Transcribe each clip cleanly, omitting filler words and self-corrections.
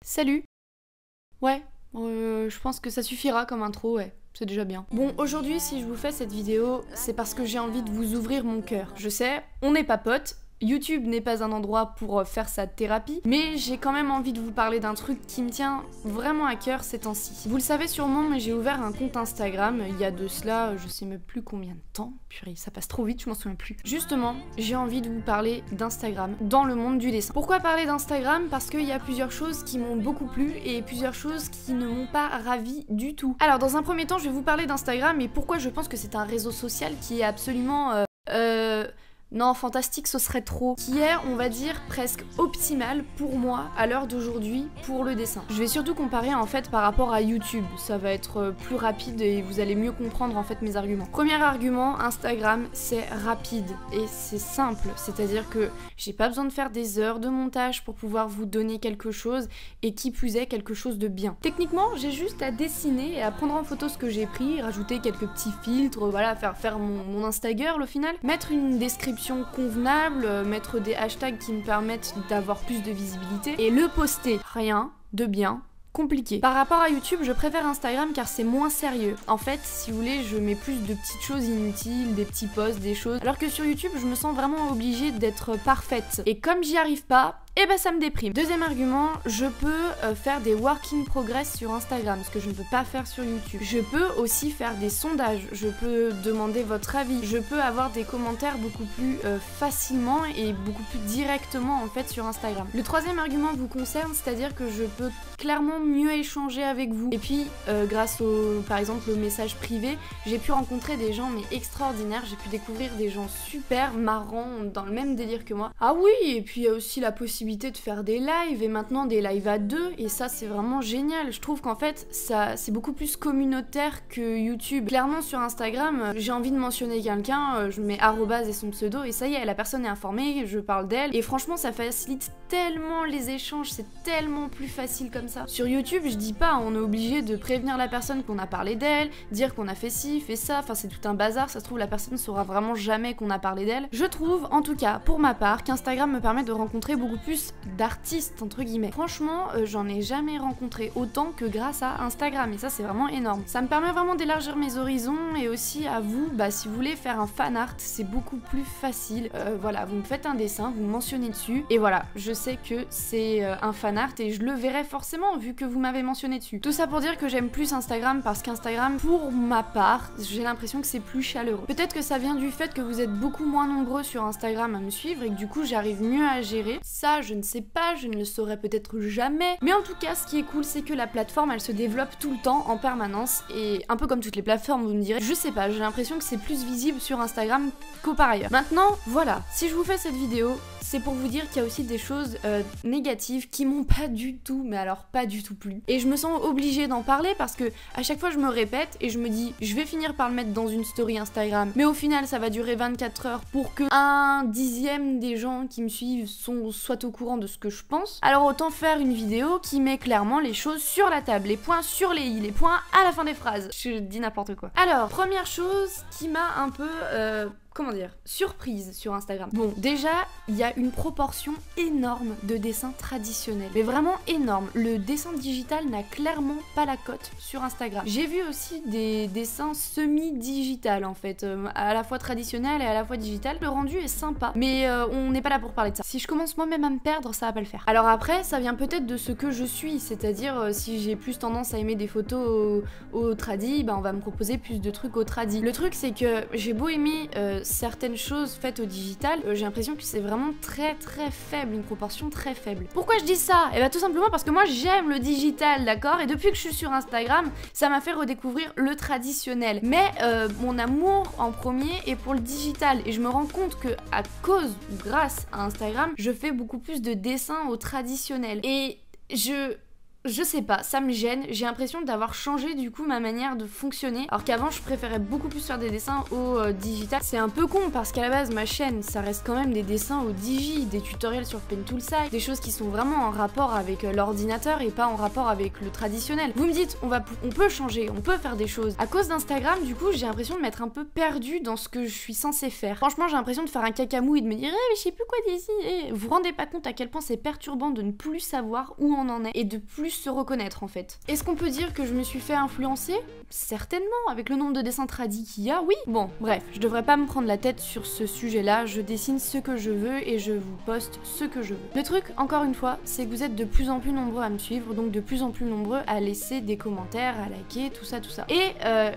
Salut. Ouais, je pense que ça suffira comme intro, ouais. C'est déjà bien. Bon, aujourd'hui, si je vous fais cette vidéo, c'est parce que j'ai envie de vous ouvrir mon cœur. Je sais, on n'est pas potes, YouTube n'est pas un endroit pour faire sa thérapie, mais j'ai quand même envie de vous parler d'un truc qui me tient vraiment à cœur ces temps-ci. Vous le savez sûrement, mais j'ai ouvert un compte Instagram il y a de cela, je sais même plus combien de temps. Purée, ça passe trop vite, je m'en souviens plus. Justement, j'ai envie de vous parler d'Instagram dans le monde du dessin. Pourquoi parler d'Instagram? Parce qu'il y a plusieurs choses qui m'ont beaucoup plu et plusieurs choses qui ne m'ont pas ravie du tout. Alors, dans un premier temps, je vais vous parler d'Instagram et pourquoi je pense que c'est un réseau social qui est absolument... Non, fantastique, ce serait trop. Qui est, on va dire, presque optimal pour moi, à l'heure d'aujourd'hui, pour le dessin. Je vais surtout comparer, en fait, par rapport à YouTube. Ça va être plus rapide et vous allez mieux comprendre, en fait, mes arguments. Premier argument, Instagram, c'est rapide et c'est simple. C'est-à-dire que j'ai pas besoin de faire des heures de montage pour pouvoir vous donner quelque chose et qui plus est, quelque chose de bien. Techniquement, j'ai juste à dessiner et à prendre en photo ce que j'ai pris, rajouter quelques petits filtres, voilà, faire mon Instagirl au final, mettre une description convenable, mettre des hashtags qui me permettent d'avoir plus de visibilité et le poster. Rien de bien compliqué. Par rapport à YouTube, je préfère Instagram car c'est moins sérieux. En fait, si vous voulez, je mets plus de petites choses inutiles, des petits posts, des choses. Alors que sur YouTube, je me sens vraiment obligée d'être parfaite. Et comme j'y arrive pas, et bah ça me déprime. Deuxième argument, je peux faire des work in progress sur Instagram, ce que je ne peux pas faire sur YouTube. Je peux aussi faire des sondages, je peux demander votre avis, je peux avoir des commentaires beaucoup plus facilement et beaucoup plus directement en fait sur Instagram. Le troisième argument vous concerne, c'est-à-dire que je peux clairement mieux échanger avec vous. Et puis, grâce par exemple au message privé, j'ai pu rencontrer des gens mais extraordinaires, j'ai pu découvrir des gens super marrants, dans le même délire que moi. Ah oui, et puis il y a aussi la possibilité de faire des lives et maintenant des lives à deux et ça c'est vraiment génial. Je trouve qu'en fait ça c'est beaucoup plus communautaire que YouTube. Clairement sur Instagram j'ai envie de mentionner quelqu'un, je mets arrobase et son pseudo et ça y est la personne est informée, je parle d'elle et franchement ça facilite tellement les échanges, c'est tellement plus facile comme ça. Sur YouTube je dis pas on est obligé de prévenir la personne qu'on a parlé d'elle, dire qu'on a fait ci, fait ça, enfin c'est tout un bazar, ça se trouve la personne ne saura vraiment jamais qu'on a parlé d'elle. Je trouve en tout cas pour ma part qu'Instagram me permet de rencontrer beaucoup plus d'artistes entre guillemets. Franchement j'en ai jamais rencontré autant que grâce à Instagram et ça c'est vraiment énorme. Ça me permet vraiment d'élargir mes horizons et aussi à vous, si vous voulez faire un fan art c'est beaucoup plus facile. Voilà, vous me faites un dessin, vous me mentionnez dessus et voilà, je sais que c'est un fan art et je le verrai forcément vu que vous m'avez mentionné dessus. Tout ça pour dire que j'aime plus Instagram parce qu'Instagram pour ma part j'ai l'impression que c'est plus chaleureux. Peut-être que ça vient du fait que vous êtes beaucoup moins nombreux sur Instagram à me suivre et que du coup j'arrive mieux à gérer. Ça je ne sais pas, je ne le saurais peut-être jamais. Mais en tout cas, ce qui est cool, c'est que la plateforme, elle se développe tout le temps, en permanence. Et un peu comme toutes les plateformes, vous me direz, je sais pas, j'ai l'impression que c'est plus visible sur Instagram qu'au par ailleurs. Maintenant, voilà, si je vous fais cette vidéo, c'est pour vous dire qu'il y a aussi des choses négatives qui m'ont pas du tout, mais alors pas du tout plu. Et je me sens obligée d'en parler parce que à chaque fois je me répète et je me dis je vais finir par le mettre dans une story Instagram, mais au final ça va durer 24 heures pour que 1/10 des gens qui me suivent soient au courant de ce que je pense. Alors autant faire une vidéo qui met clairement les choses sur la table, les points sur les i, les points à la fin des phrases. Je dis n'importe quoi. Alors, première chose qui m'a un peu... comment dire, surprise sur Instagram. Bon, déjà, il y a une proportion énorme de dessins traditionnels. Mais vraiment énorme. Le dessin digital n'a clairement pas la cote sur Instagram. J'ai vu aussi des dessins semi-digital en fait, à la fois traditionnel et à la fois digital. Le rendu est sympa, mais on n'est pas là pour parler de ça. Si je commence moi-même à me perdre, ça va pas le faire. Alors après, ça vient peut-être de ce que je suis, c'est-à-dire si j'ai plus tendance à aimer des photos au tradi, on va me proposer plus de trucs au tradi. Le truc c'est que j'ai beau aimer certaines choses faites au digital, j'ai l'impression que c'est vraiment très faible, une proportion très faible. Pourquoi je dis ça? Et bah tout simplement parce que moi j'aime le digital, d'accord? Et depuis que je suis sur Instagram, ça m'a fait redécouvrir le traditionnel. Mais mon amour en premier est pour le digital et je me rends compte que à cause, grâce à Instagram, je fais beaucoup plus de dessins au traditionnel. Et je sais pas, ça me gêne, j'ai l'impression d'avoir changé du coup ma manière de fonctionner, alors qu'avant je préférais beaucoup plus faire des dessins au digital. C'est un peu con parce qu'à la base ma chaîne ça reste quand même des dessins au digi, des tutoriels sur Pentoolside, des choses qui sont vraiment en rapport avec l'ordinateur et pas en rapport avec le traditionnel. Vous me dites on peut changer, on peut faire des choses. À cause d'Instagram du coup j'ai l'impression de m'être un peu perdue dans ce que je suis censée faire. Franchement j'ai l'impression de faire un cacamou et de me dire mais je sais plus quoi dessiner. Vous vous rendez pas compte à quel point c'est perturbant de ne plus savoir où on en est et de plus se reconnaître en fait. Est-ce qu'on peut dire que je me suis fait influencer? Certainement, avec le nombre de dessins tradis qu'il y a, oui. Bon, bref, je devrais pas me prendre la tête sur ce sujet-là, je dessine ce que je veux et je vous poste ce que je veux. Le truc, encore une fois, c'est que vous êtes de plus en plus nombreux à me suivre, donc de plus en plus nombreux à laisser des commentaires, à liker, tout ça. Et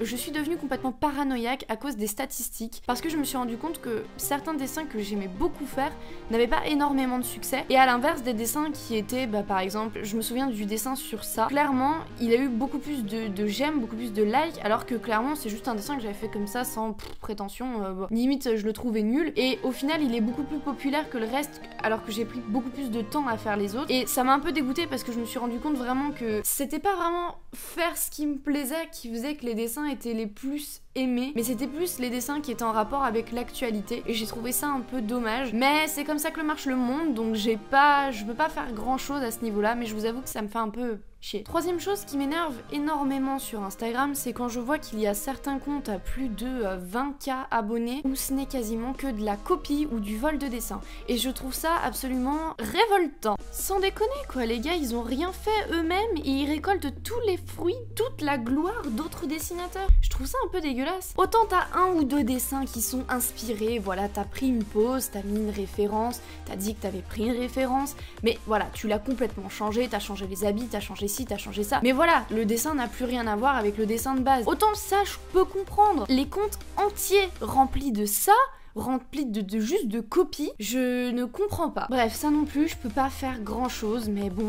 je suis devenue complètement paranoïaque à cause des statistiques, parce que je me suis rendu compte que certains dessins que j'aimais beaucoup faire n'avaient pas énormément de succès, et à l'inverse des dessins qui étaient, par exemple, je me souviens du dessin sur ça, clairement, il a eu beaucoup plus de j'aime, beaucoup plus de likes, alors que clairement c'est juste un dessin que j'avais fait comme ça sans prétention, limite je le trouvais nul, et au final il est beaucoup plus populaire que le reste alors que j'ai pris beaucoup plus de temps à faire les autres, et ça m'a un peu dégoûtée parce que je me suis rendu compte vraiment que c'était pas vraiment faire ce qui me plaisait qui faisait que les dessins étaient les plus aimés, mais c'était plus les dessins qui étaient en rapport avec l'actualité, et j'ai trouvé ça un peu dommage, mais c'est comme ça que marche le monde, donc je peux pas faire grand chose à ce niveau là, mais je vous avoue que ça me fait un peu chier. Troisième chose qui m'énerve énormément sur Instagram, c'est quand je vois qu'il y a certains comptes à plus de 20K abonnés où ce n'est quasiment que de la copie ou du vol de dessin, et je trouve ça absolument révoltant. Sans déconner quoi, les gars ils ont rien fait eux-mêmes et ils récoltent tous les fruits, toute la gloire d'autres dessinateurs. Je trouve ça un peu dégueulasse. Autant t'as un ou deux dessins qui sont inspirés, voilà, t'as pris une pause, t'as mis une référence, t'as dit que t'avais pris une référence, mais voilà, tu l'as complètement changé, t'as changé les habits, t'as changé ci, t'as changé ça. Mais voilà, le dessin n'a plus rien à voir avec le dessin de base. Autant ça, je peux comprendre. Les comptes entiers remplis de ça, rempli de juste de copies, je ne comprends pas. Bref, ça non plus, je peux pas faire grand chose, mais bon,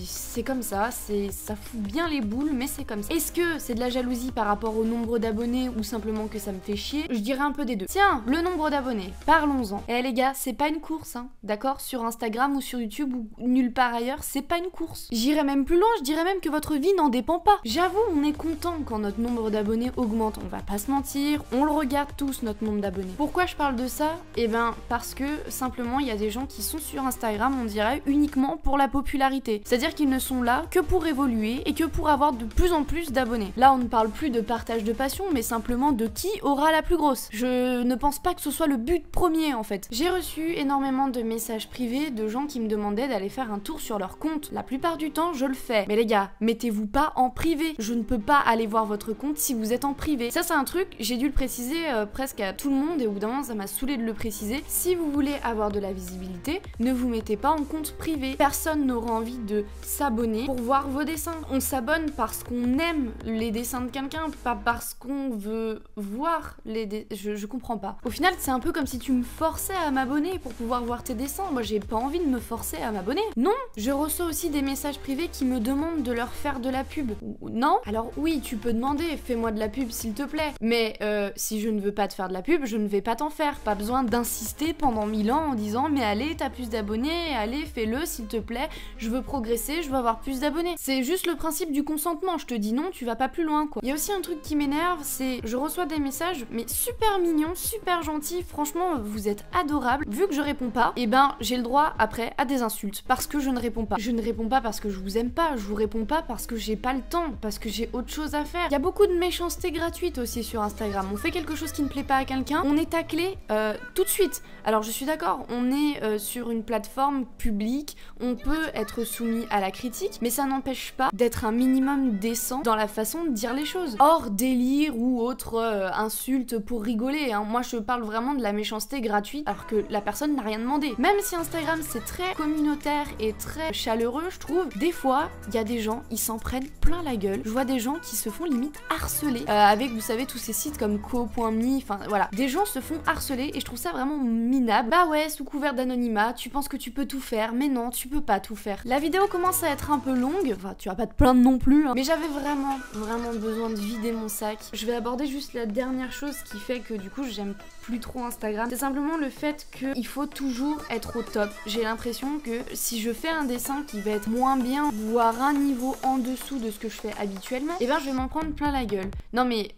c'est comme ça, ça fout bien les boules, mais c'est comme ça. Est-ce que c'est de la jalousie par rapport au nombre d'abonnés ou simplement que ça me fait chier? Je dirais un peu des deux. Tiens, le nombre d'abonnés, parlons-en. Eh les gars, c'est pas une course, hein, d'accord? Sur Instagram ou sur YouTube ou nulle part ailleurs, c'est pas une course. J'irais même plus loin, je dirais même que votre vie n'en dépend pas. J'avoue, on est content quand notre nombre d'abonnés augmente, on va pas se mentir, on le regarde tous, notre nombre d'abonnés. Pourquoi je parle de ça? Eh ben parce que simplement il y a des gens qui sont sur Instagram, on dirait, uniquement pour la popularité. C'est-à-dire qu'ils ne sont là que pour évoluer et que pour avoir de plus en plus d'abonnés. Là on ne parle plus de partage de passion, mais simplement de qui aura la plus grosse. Je ne pense pas que ce soit le but premier en fait. J'ai reçu énormément de messages privés de gens qui me demandaient d'aller faire un tour sur leur compte. La plupart du temps je le fais. Mais les gars, mettez-vous pas en privé. Je ne peux pas aller voir votre compte si vous êtes en privé. Ça c'est un truc, j'ai dû le préciser presque à tout le monde, et au bout d'un moment ça m'a saoulé de le préciser. Si vous voulez avoir de la visibilité, ne vous mettez pas en compte privé. Personne n'aura envie de s'abonner pour voir vos dessins. On s'abonne parce qu'on aime les dessins de quelqu'un, pas parce qu'on veut voir les dessins. Je comprends pas. Au final, c'est un peu comme si tu me forçais à m'abonner pour pouvoir voir tes dessins. Moi, j'ai pas envie de me forcer à m'abonner. Non, je reçois aussi des messages privés qui me demandent de leur faire de la pub. Non? Alors oui, tu peux demander, fais-moi de la pub s'il te plaît. Mais si je ne veux pas te faire de la pub, je ne vais pas t'en faire. Pas besoin d'insister pendant 1000 ans en disant mais allez, t'as plus d'abonnés, allez, fais-le s'il te plaît, je veux progresser, je veux avoir plus d'abonnés. C'est juste le principe du consentement, je te dis non, tu vas pas plus loin quoi. Il y a aussi un truc qui m'énerve, c'est je reçois des messages mais super mignons, super gentils, franchement vous êtes adorables. Vu que je réponds pas, et ben j'ai le droit après à des insultes parce que je ne réponds pas. Je ne réponds pas parce que je vous aime pas, je vous réponds pas parce que j'ai pas le temps, parce que j'ai autre chose à faire. Il y a beaucoup de méchanceté gratuite aussi sur Instagram. On fait quelque chose qui ne plaît pas à quelqu'un, on est taclé tout de suite. Alors je suis d'accord, on est sur une plateforme publique, on peut être soumis à la critique, mais ça n'empêche pas d'être un minimum décent dans la façon de dire les choses. Hors délire ou autre insulte pour rigoler, hein. Moi je parle vraiment de la méchanceté gratuite alors que la personne n'a rien demandé. Même si Instagram c'est très communautaire et très chaleureux, je trouve, des fois il y a des gens, ils s'en prennent plein la gueule. Je vois des gens qui se font limite harceler avec, vous savez, tous ces sites comme co.me, enfin voilà, des gens se font harceler harceler et je trouve ça vraiment minable. Bah ouais, sous couvert d'anonymat, tu penses que tu peux tout faire, mais non, tu peux pas tout faire. La vidéo commence à être un peu longue, enfin tu vas pas te plaindre non plus, hein, mais j'avais vraiment besoin de vider mon sac. Je vais aborder juste la dernière chose qui fait que du coup j'aime plus trop Instagram. C'est simplement le fait qu'il faut toujours être au top. J'ai l'impression que si je fais un dessin qui va être moins bien, voire un niveau en dessous de ce que je fais habituellement, et ben je vais m'en prendre plein la gueule. Non mais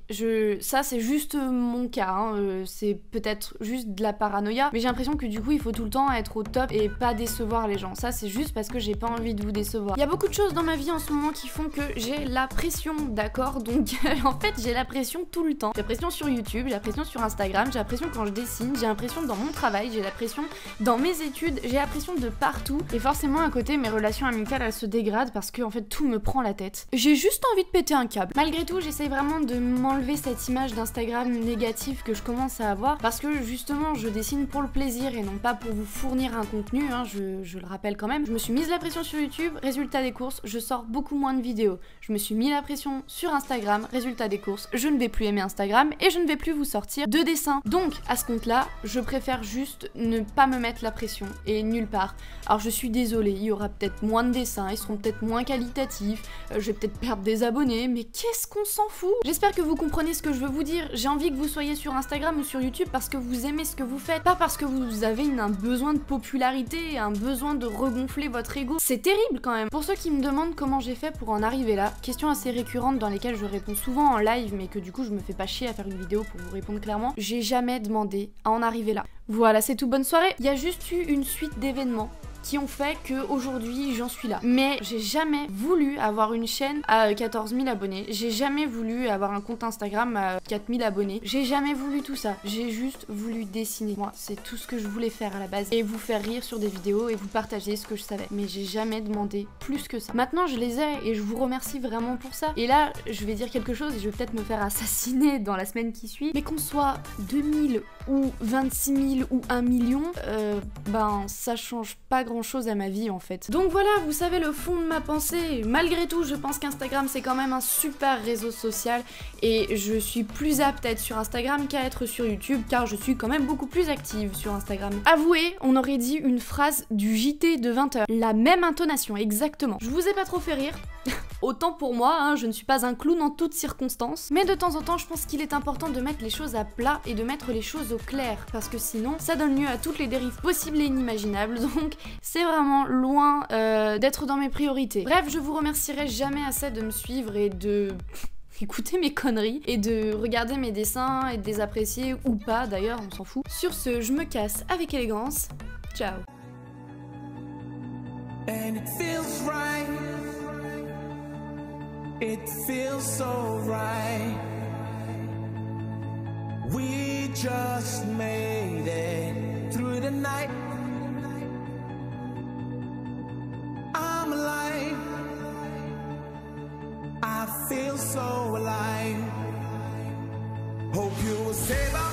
ça c'est juste mon cas, hein. C'est peut-être juste de la paranoïa, mais j'ai l'impression que du coup il faut tout le temps être au top et pas décevoir les gens. Ça c'est juste parce que j'ai pas envie de vous décevoir. Il y a beaucoup de choses dans ma vie en ce moment qui font que j'ai la pression, d'accord? Donc en fait j'ai la pression tout le temps. J'ai la pression sur YouTube, j'ai la pression sur Instagram, j'ai la pression quand je dessine, j'ai la pression dans mon travail, j'ai la pression dans mes études, j'ai la pression de partout. Et forcément à côté mes relations amicales elles se dégradent parce que en fait tout me prend la tête. J'ai juste envie de péter un câble. Malgré tout j'essaye vraiment de m'enlever cette image d'Instagram négative que je commence à avoir parce que justement je dessine pour le plaisir et non pas pour vous fournir un contenu, hein, je le rappelle quand même. Je me suis mise la pression sur YouTube, résultat des courses, je sors beaucoup moins de vidéos. Je me suis mis la pression sur Instagram, résultat des courses, je ne vais plus aimer Instagram et je ne vais plus vous sortir de dessins. Donc à ce compte-là, je préfère juste ne pas me mettre la pression et nulle part. Alors je suis désolée, il y aura peut-être moins de dessins, ils seront peut-être moins qualitatifs, je vais peut-être perdre des abonnés, mais qu'est-ce qu'on s'en fout? J'espère que vous comprenez ce que je veux vous dire. J'ai envie que vous soyez sur Instagram ou sur YouTube parce que vous aimez ce que vous faites, pas parce que vous avez un besoin de popularité, un besoin de regonfler votre ego. C'est terrible quand même. Pour ceux qui me demandent comment j'ai fait pour en arriver là, question assez récurrente dans lesquelles je réponds souvent en live mais que du coup je me fais pas chier à faire une vidéo pour vous répondre clairement, j'ai jamais demandé à en arriver là. Voilà, c'est tout, bonne soirée. Il y a juste eu une suite d'événements qui ont fait qu'aujourd'hui j'en suis là. Mais j'ai jamais voulu avoir une chaîne à 14 000 abonnés, j'ai jamais voulu avoir un compte Instagram à 4 000 abonnés, j'ai jamais voulu tout ça, j'ai juste voulu dessiner. Moi, c'est tout ce que je voulais faire à la base et vous faire rire sur des vidéos et vous partager ce que je savais. Mais j'ai jamais demandé plus que ça. Maintenant je les ai et je vous remercie vraiment pour ça. Et là, je vais dire quelque chose et je vais peut-être me faire assassiner dans la semaine qui suit, mais qu'on soit 2000 ou 26 000 ou 1 million, ben ça change pas grand chose à ma vie en fait. Donc voilà, vous savez le fond de ma pensée. Malgré tout, je pense qu'Instagram c'est quand même un super réseau social et je suis plus apte à être sur Instagram qu'à être sur YouTube car je suis quand même beaucoup plus active sur Instagram. Avouez, on aurait dit une phrase du JT de 20h. La même intonation, exactement. Je vous ai pas trop fait rire. Autant pour moi, hein, je ne suis pas un clown en toutes circonstances, mais de temps en temps je pense qu'il est important de mettre les choses à plat et de mettre les choses au clair, parce que sinon ça donne lieu à toutes les dérives possibles et inimaginables, donc c'est vraiment loin d'être dans mes priorités. Bref, je vous remercierai jamais assez de me suivre et de écouter mes conneries et de regarder mes dessins et de les apprécier ou pas d'ailleurs, on s'en fout. Sur ce, je me casse avec élégance, ciao. And it feels right. It feels so right. We just made it through the night. I'm alive. I feel so alive. Hope you will save our